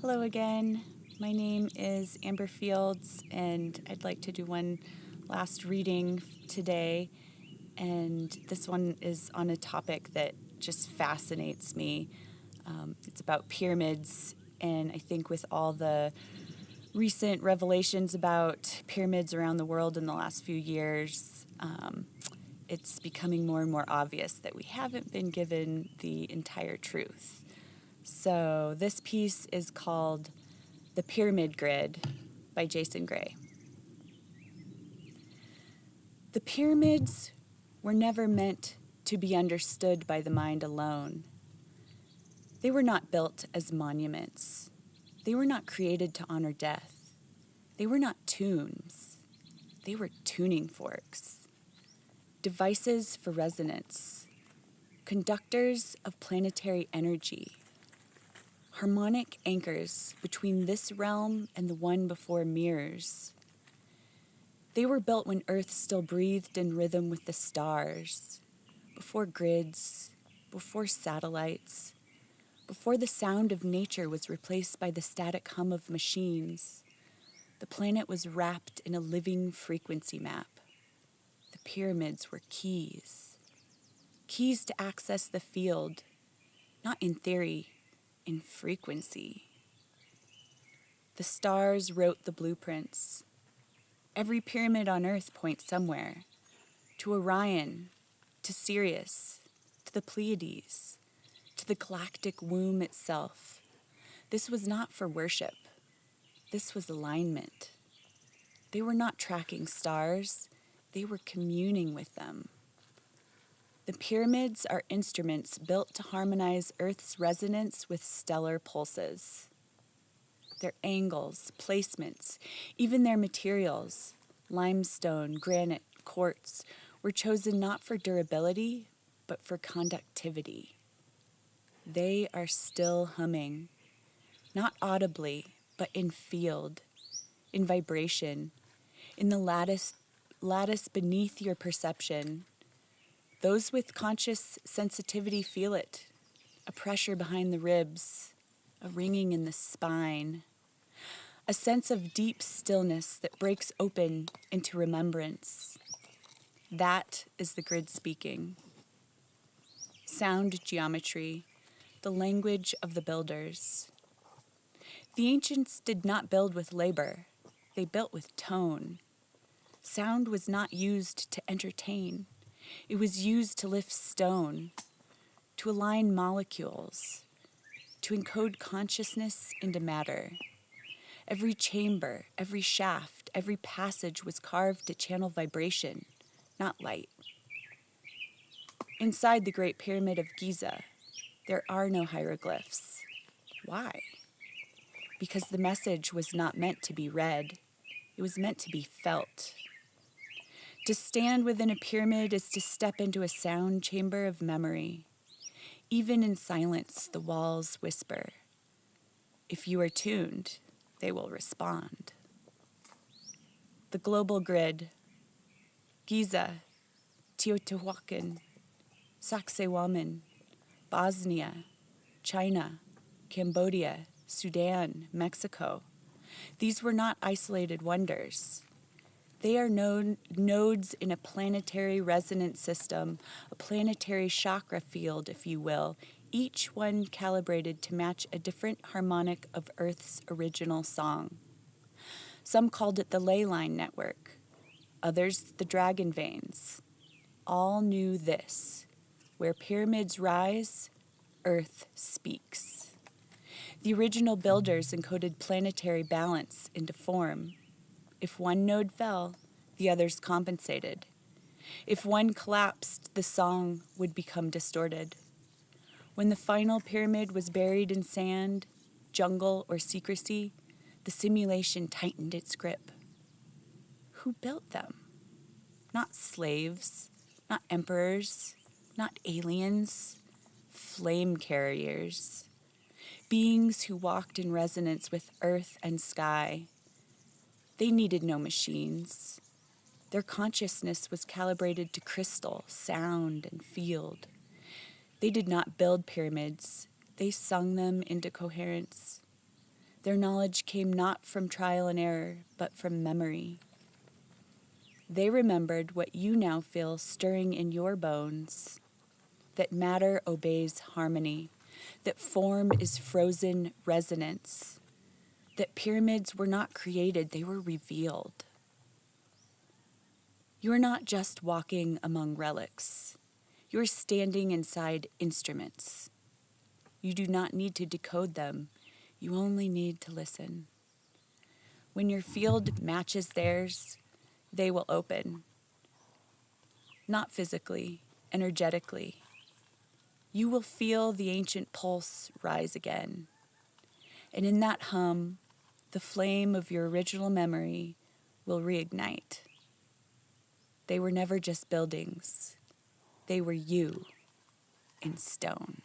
Hello again. My name is Amber Fields, and I'd like to do one last reading today. And this one is on a topic that just fascinates me. It's about pyramids, and I think with all the recent revelations about pyramids around the world in the last few years, it's becoming more and more obvious that we haven't been given the entire truth. So this piece is called The Pyramid Grid by Jason Gray. The pyramids were never meant to be understood by the mind alone. They were not built as monuments. They were not created to honor death. They were not tombs. They were tuning forks, devices for resonance, conductors of planetary energy, harmonic anchors between this realm and the one before mirrors. They were built when Earth still breathed in rhythm with the stars, before grids, before satellites, before the sound of nature was replaced by the static hum of machines. The planet was wrapped in a living frequency map. The pyramids were keys to access the field, not in theory, in frequency. The stars wrote the blueprints. Every pyramid on Earth points somewhere, to Orion, to Sirius, to the Pleiades, to the galactic womb itself. This was not for worship. This was alignment. They were not tracking stars. They were communing with them. The pyramids are instruments built to harmonize Earth's resonance with stellar pulses. Their angles, placements, even their materials, limestone, granite, quartz, were chosen not for durability, but for conductivity. They are still humming, not audibly, but in field, in vibration, in the lattice beneath your perception. Those with conscious sensitivity feel it, a pressure behind the ribs, a ringing in the spine, a sense of deep stillness that breaks open into remembrance. That is the grid speaking. Sound geometry, the language of the builders. The ancients did not build with labor. They built with tone. Sound was not used to entertain. It was used to lift stone, to align molecules, to encode consciousness into matter. Every chamber, every shaft, every passage was carved to channel vibration, not light. Inside the Great Pyramid of Giza, there are no hieroglyphs. Why? Because the message was not meant to be read. It was meant to be felt. To stand within a pyramid is to step into a sound chamber of memory. Even in silence, the walls whisper. If you are tuned, they will respond. The global grid. Giza, Teotihuacan, Sacsayhuaman, Bosnia, China, Cambodia, Sudan, Mexico. These were not isolated wonders. They are nodes in a planetary resonance system, a planetary chakra field, if you will, each one calibrated to match a different harmonic of Earth's original song. Some called it the ley line network, others the dragon veins. All knew this: where pyramids rise, Earth speaks. The original builders encoded planetary balance into form. If one node fell, the others compensated. If one collapsed, the song would become distorted. When the final pyramid was buried in sand, jungle, or secrecy, the simulation tightened its grip. Who built them? Not slaves, not emperors, not aliens, flame carriers. Beings who walked in resonance with earth and sky. They needed no machines. Their consciousness was calibrated to crystal, sound, and field. They did not build pyramids. They sung them into coherence. Their knowledge came not from trial and error, but from memory. They remembered what you now feel stirring in your bones, that matter obeys harmony, that form is frozen resonance, that pyramids were not created, they were revealed. You are not just walking among relics. You are standing inside instruments. You do not need to decode them. You only need to listen. When your field matches theirs, they will open. Not physically, energetically. You will feel the ancient pulse rise again. And in that hum, the flame of your original memory will reignite. They were never just buildings. They were you in stone.